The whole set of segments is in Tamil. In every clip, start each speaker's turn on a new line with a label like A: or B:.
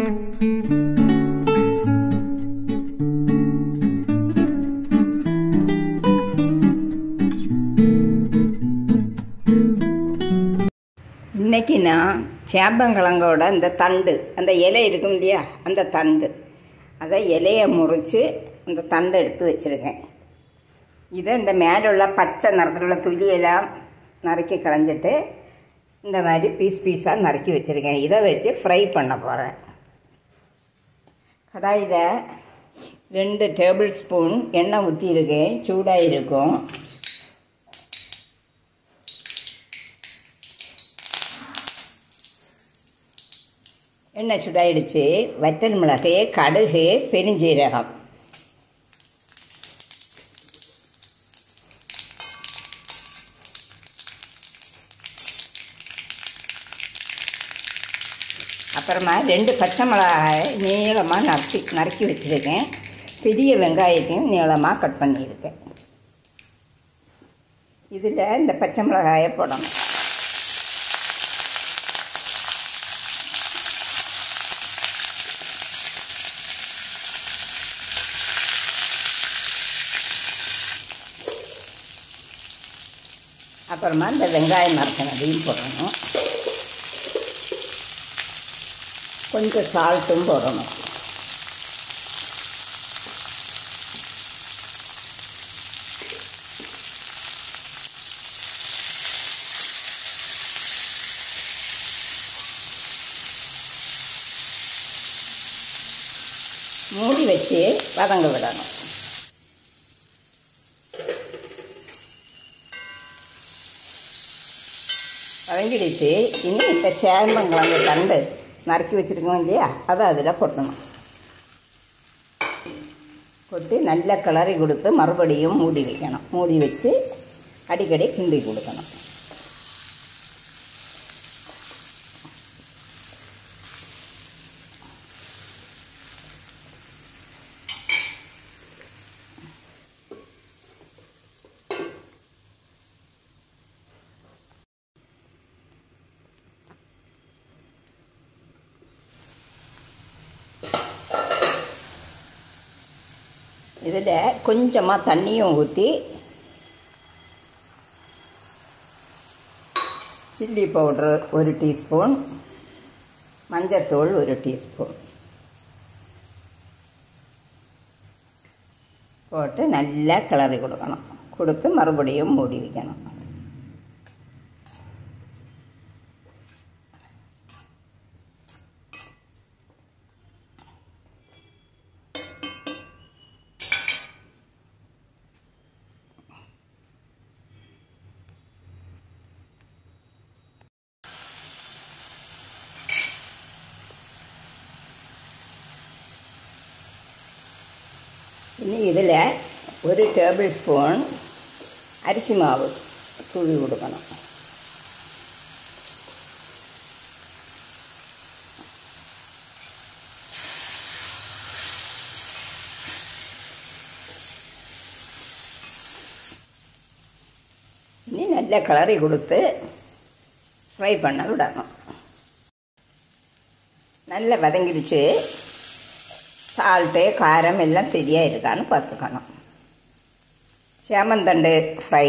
A: இன்றைக்கி நான் சேப்பங்கிழங்கோட இந்த தண்டு, அந்த இலை இருக்கும் இல்லையா, அந்த தண்டு, அதை இலையை முறித்து அந்த தண்டை எடுத்து வச்சுருக்கேன். இதை இந்த மேலே உள்ள பச்சை நிறத்தில் உள்ள துளியெல்லாம் நறுக்கி களைஞ்சிட்டு இந்த மாதிரி பீஸ் பீஸாக நறுக்கி வச்சுருக்கேன். இதை வச்சு ஃப்ரை பண்ண போகிறேன். கடாயில் 2 டேபிள் ஸ்பூன் எண்ணெய் ஊற்றியிருக்கேன். சூடாக இருக்கும். எண்ணெய் சூடாயிடுச்சு. வற்றல் மிளகு, கடுகு, பெருஞ்சீரகம், அப்புறமா 2 பச்சை மிளகாய் நீளமாக நறுக்கி வச்சுருக்கேன். பெரிய வெங்காயத்தையும் நீளமாக கட் பண்ணியிருக்கேன். இதில் இந்த பச்சை மிளகாயை போடணும். அப்புறமா இந்த வெங்காயம் நறுக்கினதையும் போடணும். கொஞ்சம் சால்ட்டும் போடணும். மூடி வச்சு வதங்க விடணும். வதங்கிடுச்சு. இனி இப்போ சேப்பங்கிழங்கு தண்டு நறுக்கி வச்சுருக்கோம் இல்லையா, அதை அதில் கொட்டணும். கொட்டி நல்லா கிளறி கொடுத்து மறுபடியும் மூடி வைக்கணும். மூடி வச்சு அடிக்கடி கிண்டி கொடுக்கணும். இதில் கொஞ்சமாக தண்ணியும் ஊற்றி சில்லி பவுட்ரு 1 டீஸ்பூன், மஞ்சத்தூள் 1 டீஸ்பூன் போட்டு நல்லா கிளறி கொடுக்கணும். கொடுத்து மறுபடியும் மூடி வைக்கணும். இனி இதில் 1 டேபிள் ஸ்பூன் அரிசி மாவு தூவி கொடுக்கணும். இனி நல்லா கிளறி கொடுத்து ஃப்ரை பண்ண விடணும். நல்லா வதங்கிடுச்சு. சால்ட்டு, காரம் எல்லாம் சரியாக இருக்கான்னு பார்த்துக்கணும். சேமந்தண்டு ஃப்ரை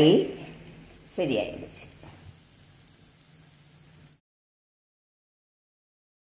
A: சரியாயிடுச்சு.